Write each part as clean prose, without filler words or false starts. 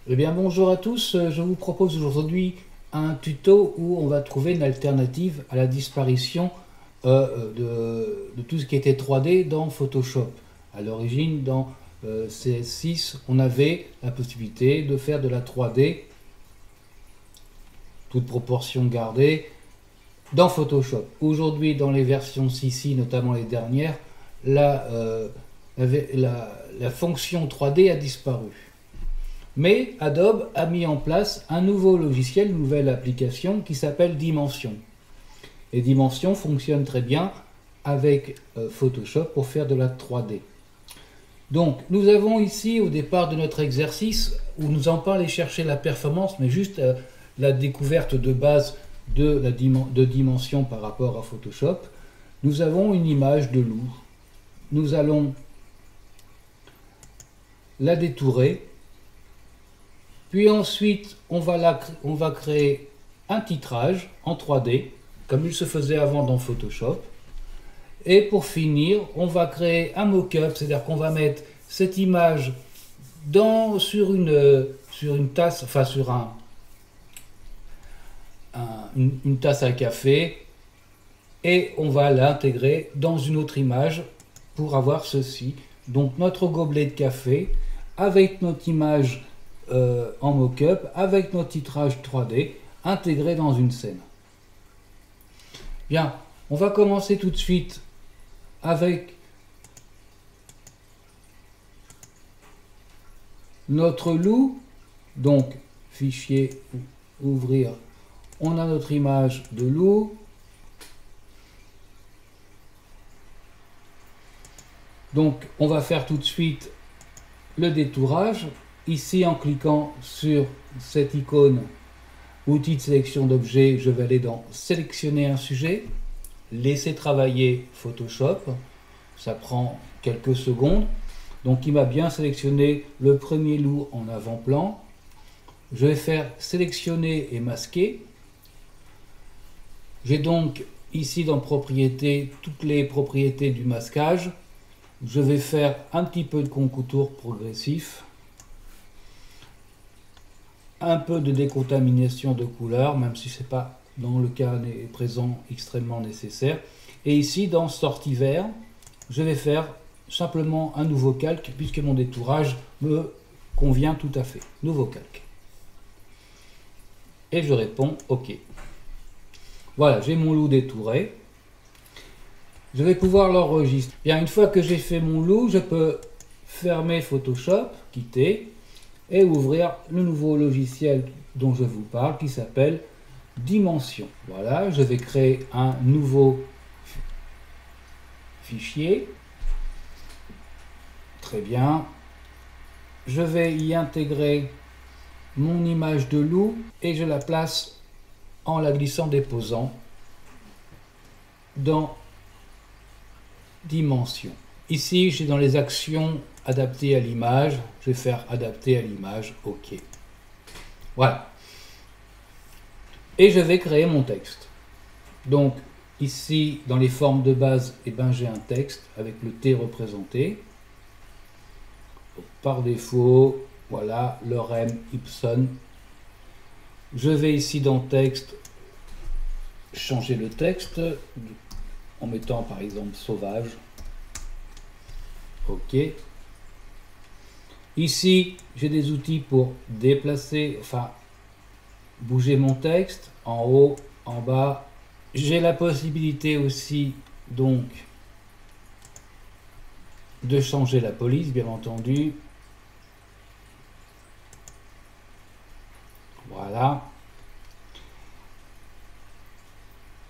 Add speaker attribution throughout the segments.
Speaker 1: Eh bien bonjour à tous, je vous propose aujourd'hui un tuto où on va trouver une alternative à la disparition de tout ce qui était 3D dans Photoshop. À l'origine, dans CS6, on avait la possibilité de faire de la 3D, toute proportion gardée, dans Photoshop. Aujourd'hui, dans les versions 6i, notamment les dernières, la fonction 3D a disparu. Mais Adobe a mis en place un nouveau logiciel, une nouvelle application qui s'appelle Dimension. Et Dimension fonctionne très bien avec Photoshop pour faire de la 3D. Donc nous avons ici au départ de notre exercice, où nous n'allons pas aller chercher la performance, mais juste la découverte de base de dimension par rapport à Photoshop. Nous avons une image de loup. Nous allons la détourer. Puis ensuite, on va créer un titrage en 3D, comme il se faisait avant dans Photoshop. Et pour finir, on va créer un mock-up, c'est-à-dire qu'on va mettre cette image sur une tasse, enfin sur une tasse à café, et on va l'intégrer dans une autre image pour avoir ceci. Donc notre gobelet de café avec notre image en mock-up avec notre titrage 3D intégré dans une scène. Bien, on va commencer tout de suite avec notre loup. Donc, fichier, ouvrir, on a notre image de loup. Donc, on va faire tout de suite le détourage. Ici, en cliquant sur cette icône, outil de sélection d'objets, je vais aller dans sélectionner un sujet, laisser travailler Photoshop. Ça prend quelques secondes. Donc, il m'a bien sélectionné le premier loup en avant-plan. Je vais faire sélectionner et masquer. J'ai donc ici dans propriétés toutes les propriétés du masquage. Je vais faire un petit peu de contour progressif. Un peu de décontamination de couleurs, même si ce n'est pas dans le cas présent extrêmement nécessaire. Et ici, dans sortie vert, je vais faire simplement un nouveau calque, puisque mon détourage me convient tout à fait. Nouveau calque. Et je réponds OK. Voilà, j'ai mon loup détouré. Je vais pouvoir l'enregistrer. Bien, une fois que j'ai fait mon loup, je peux fermer Photoshop, quitter, et ouvrir le nouveau logiciel dont je vous parle qui s'appelle Dimension. Voilà, je vais créer un nouveau fichier. Très bien. Je vais y intégrer mon image de loup et je la place en la glissant-déposant dans Dimension. Ici, j'ai dans les actions adapter à l'image, je vais faire adapter à l'image, OK. Voilà. Et je vais créer mon texte. Donc ici, dans les formes de base, eh ben, j'ai un texte avec le T représenté. Donc, par défaut, voilà, Lorem Ipsum. Je vais ici dans texte changer le texte en mettant par exemple sauvage. OK. Ici, j'ai des outils pour déplacer, enfin, bouger mon texte en haut, en bas. J'ai la possibilité aussi, donc, de changer la police, bien entendu. Voilà.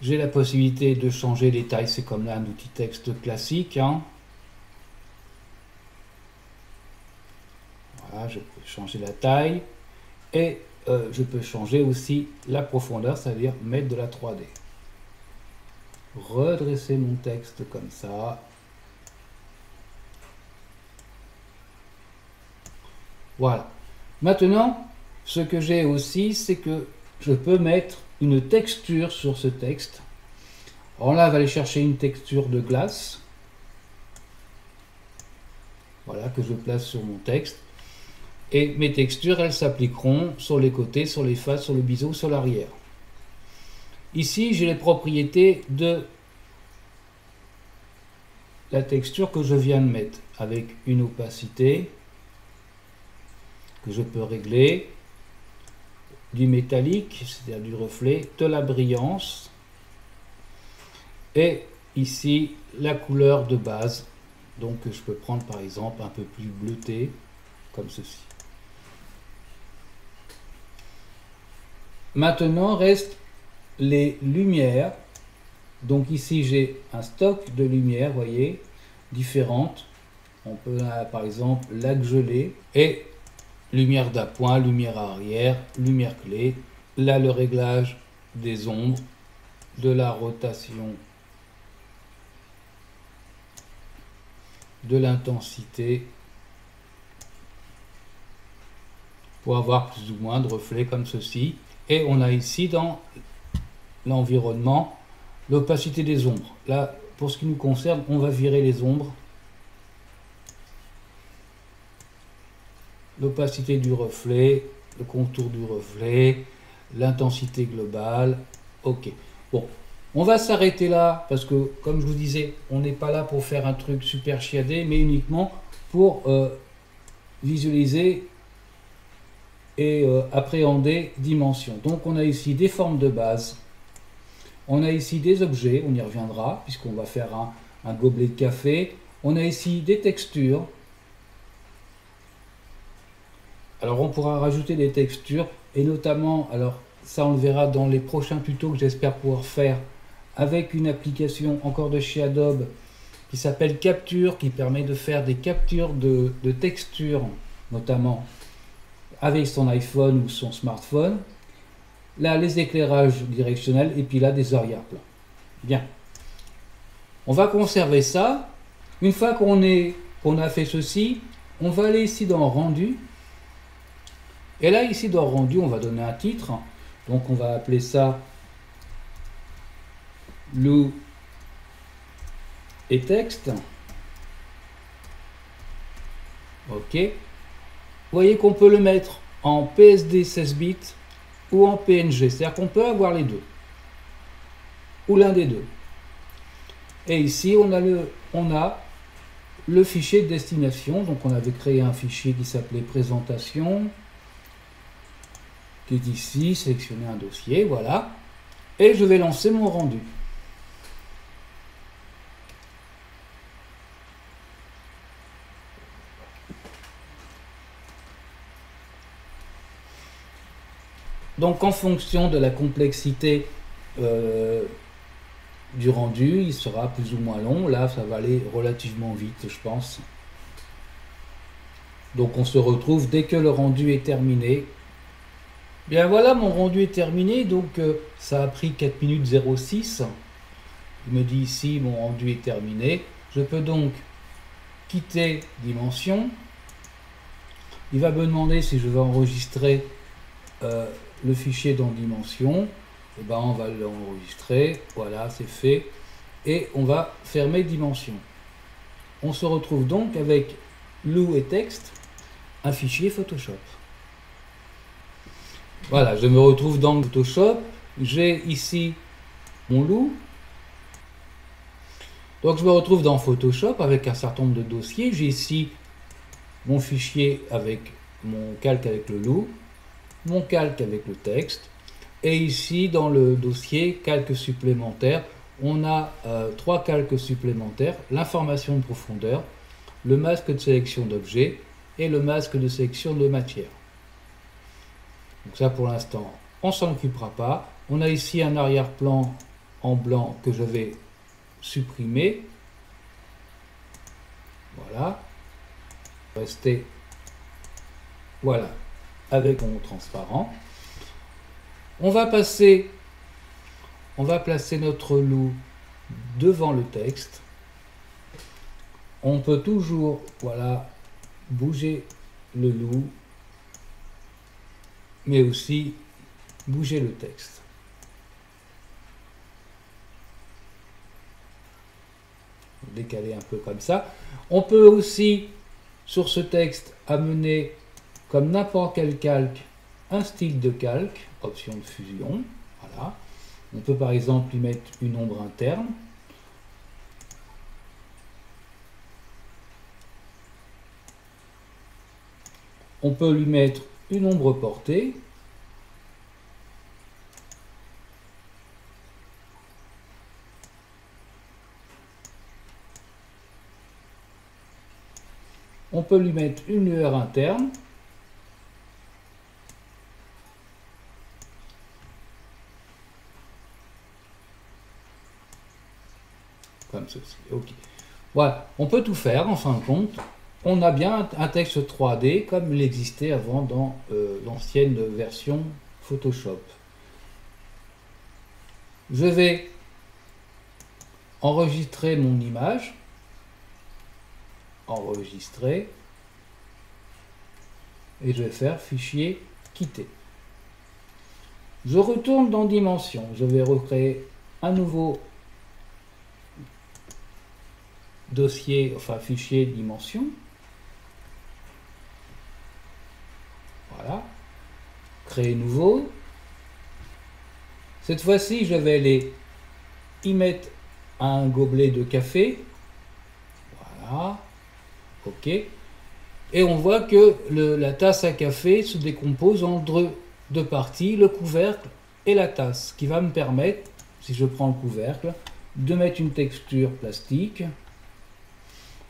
Speaker 1: J'ai la possibilité de changer les tailles, c'est comme là un outil texte classique, hein. Voilà, je peux changer la taille et je peux changer aussi la profondeur, c'est-à-dire mettre de la 3D. Redresser mon texte comme ça. Voilà. Maintenant, ce que j'ai aussi, c'est que je peux mettre une texture sur ce texte. Alors là, on va aller chercher une texture de glace. Voilà, que je place sur mon texte. Et mes textures, elles s'appliqueront sur les côtés, sur les faces, sur le biseau, sur l'arrière. Ici, j'ai les propriétés de la texture que je viens de mettre, avec une opacité que je peux régler, du métallique, c'est-à-dire du reflet, de la brillance, et ici la couleur de base. Donc je peux prendre par exemple un peu plus bleuté, comme ceci. Maintenant reste les lumières. Donc ici j'ai un stock de lumières, voyez, différentes. On peut par exemple la geler et lumière d'appoint, lumière arrière, lumière clé. Là le réglage des ombres, de la rotation, de l'intensité, pour avoir plus ou moins de reflets comme ceci. Et on a ici dans l'environnement l'opacité des ombres. Là, pour ce qui nous concerne, on va virer les ombres. L'opacité du reflet, le contour du reflet, l'intensité globale. Ok. Bon, on va s'arrêter là parce que, comme je vous disais, on n'est pas là pour faire un truc super chiadé, mais uniquement pour visualiser et appréhender dimensions. Donc on a ici des formes de base. On a ici des objets, on y reviendra, puisqu'on va faire un gobelet de café. On a ici des textures. Alors on pourra rajouter des textures, et notamment, alors ça on le verra dans les prochains tutos que j'espère pouvoir faire, avec une application encore de chez Adobe, qui s'appelle Capture, qui permet de faire des captures de textures, notamment avec son iPhone ou son smartphone. Là, les éclairages directionnels, et puis là, des arrière-plans. Bien. On va conserver ça. Une fois qu'on a fait ceci, on va aller ici dans Rendu. Et là, ici dans Rendu, on va donner un titre. Donc, on va appeler ça Lou et texte. OK. Vous voyez qu'on peut le mettre en PSD 16 bits ou en PNG, c'est-à-dire qu'on peut avoir les deux, ou l'un des deux. Et ici, on a le fichier de destination. Donc, on avait créé un fichier qui s'appelait présentation, qui est ici, sélectionner un dossier, voilà. Et je vais lancer mon rendu. Donc en fonction de la complexité du rendu, il sera plus ou moins long. Là, ça va aller relativement vite, je pense. Donc on se retrouve dès que le rendu est terminé. Bien voilà, mon rendu est terminé. Donc ça a pris 4 minutes 06. Il me dit ici, mon rendu est terminé. Je peux donc quitter Dimension. Il va me demander si je veux enregistrer le fichier dans Dimension. Et ben on va l'enregistrer. Voilà, c'est fait. Et on va fermer Dimension. On se retrouve donc avec Lou et texte, un fichier Photoshop. Voilà, je me retrouve dans Photoshop. J'ai ici mon Lou. Donc je me retrouve dans Photoshop avec un certain nombre de dossiers. J'ai ici mon fichier avec mon calque avec le Lou, mon calque avec le texte, et ici dans le dossier calque supplémentaire, on a 3 calques supplémentaires, l'information de profondeur, le masque de sélection d'objets et le masque de sélection de matière. Donc ça pour l'instant on s'en occupera pas. On a ici un arrière-plan en blanc que je vais supprimer. Voilà. Rester voilà avec mon transparent. On va placer notre Lou devant le texte. On peut toujours voilà bouger le Lou, mais aussi bouger le texte. Décaler un peu comme ça. On peut aussi sur ce texte amener comme n'importe quel calque, un style de calque, option de fusion. Voilà. On peut par exemple y mettre une ombre interne. On peut lui mettre une ombre portée. On peut lui mettre une lueur interne. Comme ceci. Ok. Voilà. On peut tout faire en fin de compte. On a bien un texte 3D comme il existait avant dans l'ancienne version Photoshop. Je vais enregistrer mon image. Enregistrer. Et je vais faire fichier quitter. Je retourne dans Dimension. Je vais recréer un nouveau dossier, enfin fichier Dimension. Voilà. Créer nouveau. Cette fois-ci, je vais aller y mettre un gobelet de café. Voilà. OK. Et on voit que la tasse à café se décompose en deux parties, le couvercle et la tasse, qui va me permettre, si je prends le couvercle, de mettre une texture plastique.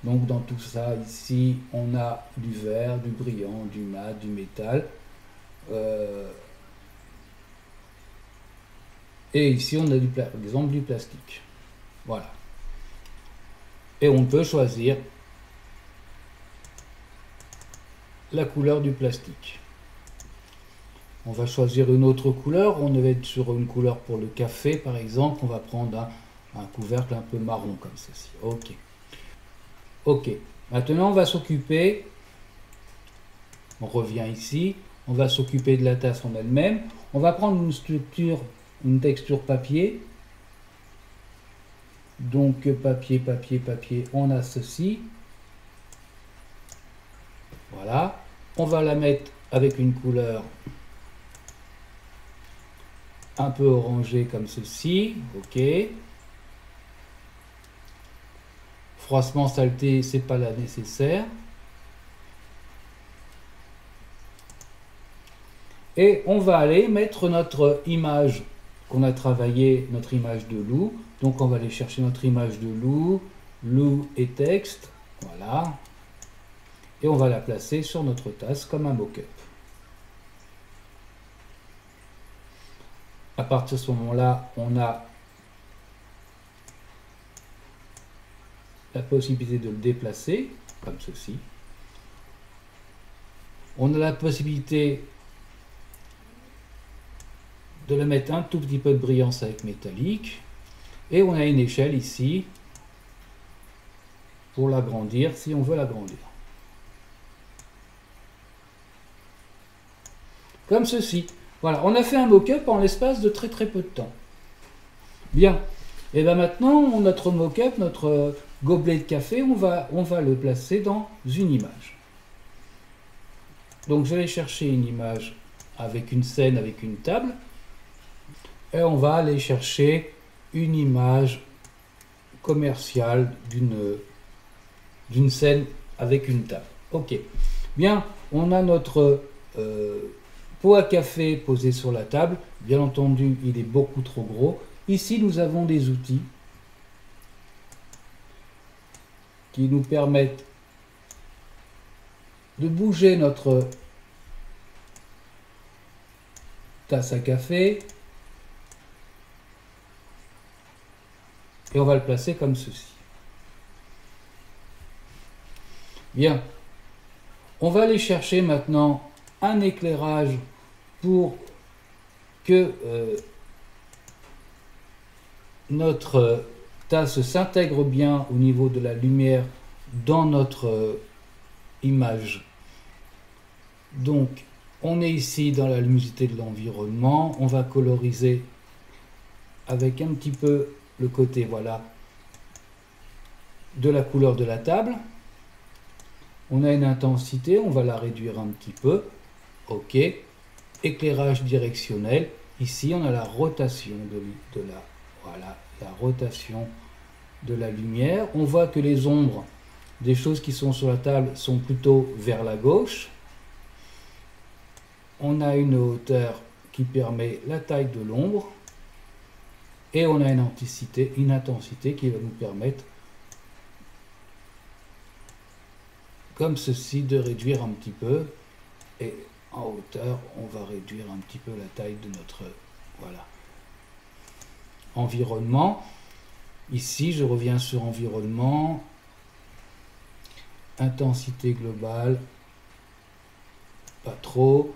Speaker 1: Donc dans tout ça, ici, on a du verre, du brillant, du mat, du métal. Et ici, on a par exemple du plastique. Voilà. Et on peut choisir la couleur du plastique. On va choisir une autre couleur. On va être sur une couleur pour le café, par exemple. On va prendre un couvercle un peu marron comme ceci. OK. OK. Maintenant, on va s'occuper, on revient ici, on va s'occuper de la tasse en elle-même. On va prendre une structure, une texture papier. Donc, papier, papier, papier, on a ceci. Voilà. On va la mettre avec une couleur un peu orangée comme ceci. OK. Froissement saleté, c'est pas là nécessaire. Et on va aller mettre notre image qu'on a travaillé, notre image de loup. Donc on va aller chercher notre image de loup, loup et texte. Voilà. Et on va la placer sur notre tasse comme un mock-up. À partir de ce moment-là, on a la possibilité de le déplacer, comme ceci. On a la possibilité de le mettre un tout petit peu de brillance avec métallique. Et on a une échelle ici pour l'agrandir si on veut l'agrandir. Comme ceci. Voilà, on a fait un mock-up en l'espace de très peu de temps. Bien. Et bien maintenant, notre mock-up, notre gobelet de café, on va le placer dans une image. Donc je vais chercher une image avec une scène, avec une table. Et on va aller chercher une image commerciale d'une scène avec une table. OK. Bien, on a notre pot à café posé sur la table. Bien entendu, il est beaucoup trop gros. Ici, nous avons des outils qui nous permettent de bouger notre tasse à café. Et on va le placer comme ceci. Bien. On va aller chercher maintenant un éclairage pour que notre tasse s'intègre bien au niveau de la lumière dans notre image. Donc, on est ici dans la luminosité de l'environnement. On va coloriser avec un petit peu le côté, voilà, de la couleur de la table. On a une intensité, on va la réduire un petit peu. OK. Éclairage directionnel. Ici, on a la rotation la rotation de la lumière. On voit que les ombres des choses qui sont sur la table sont plutôt vers la gauche. On a une hauteur qui permet la taille de l'ombre. Et on a une intensité qui va nous permettre, comme ceci, de réduire un petit peu. Et en hauteur, on va réduire un petit peu la taille de notre environnement. Ici, je reviens sur environnement. Intensité globale. Pas trop.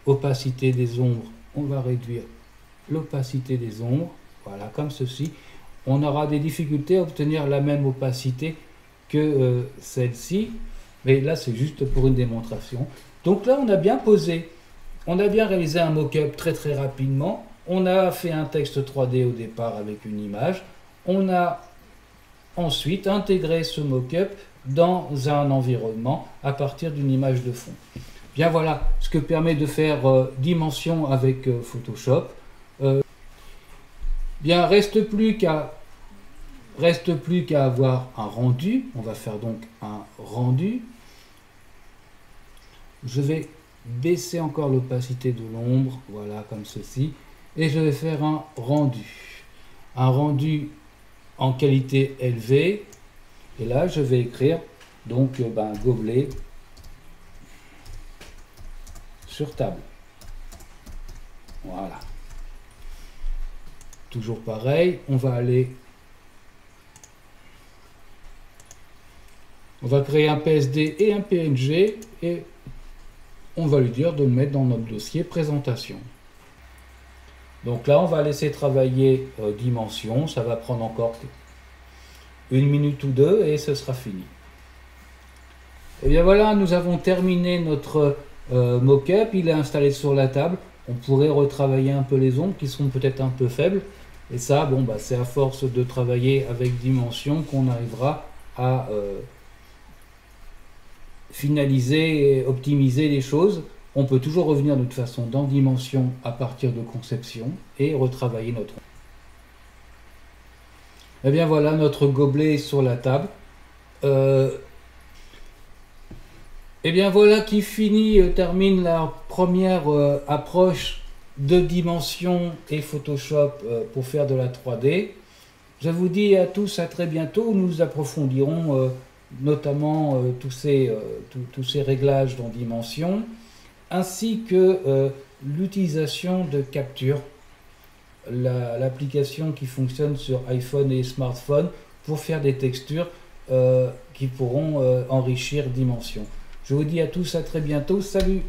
Speaker 1: Opacité des ombres, on va réduire l'opacité des ombres, voilà, comme ceci. On aura des difficultés à obtenir la même opacité que celle-ci, mais là c'est juste pour une démonstration. Donc là on a bien posé, on a bien réalisé un mock-up très rapidement, on a fait un texte 3D au départ avec une image, on a ensuite intégré ce mock-up dans un environnement à partir d'une image de fond. Bien voilà ce que permet de faire Dimension avec Photoshop. Bien reste plus qu'à avoir un rendu. On va faire donc un rendu. Je vais baisser encore l'opacité de l'ombre, voilà comme ceci, et je vais faire un rendu. Un rendu en qualité élevée. Et là je vais écrire donc gobelet sur table. Voilà. Toujours pareil, on va créer un PSD et un PNG et on va lui dire de le mettre dans notre dossier présentation. Donc là, on va laisser travailler Dimension, ça va prendre encore 1 minute ou 2 et ce sera fini. Et bien voilà, nous avons terminé notre mock-up, il est installé sur la table. On pourrait retravailler un peu les ombres qui sont peut-être un peu faibles. Et ça, c'est à force de travailler avec Dimension qu'on arrivera à finaliser et optimiser les choses. On peut toujours revenir de toute façon dans Dimension à partir de conception et retravailler notre ombre. Et bien voilà, notre gobelet est sur la table. Et bien voilà qui termine la première approche de Dimension et Photoshop pour faire de la 3D. Je vous dis à tous à très bientôt, nous approfondirons notamment tous ces réglages dans Dimension, ainsi que l'utilisation de Capture, l'application qui fonctionne sur iPhone et smartphone pour faire des textures qui pourront enrichir Dimension. Je vous dis à tous à très bientôt, salut!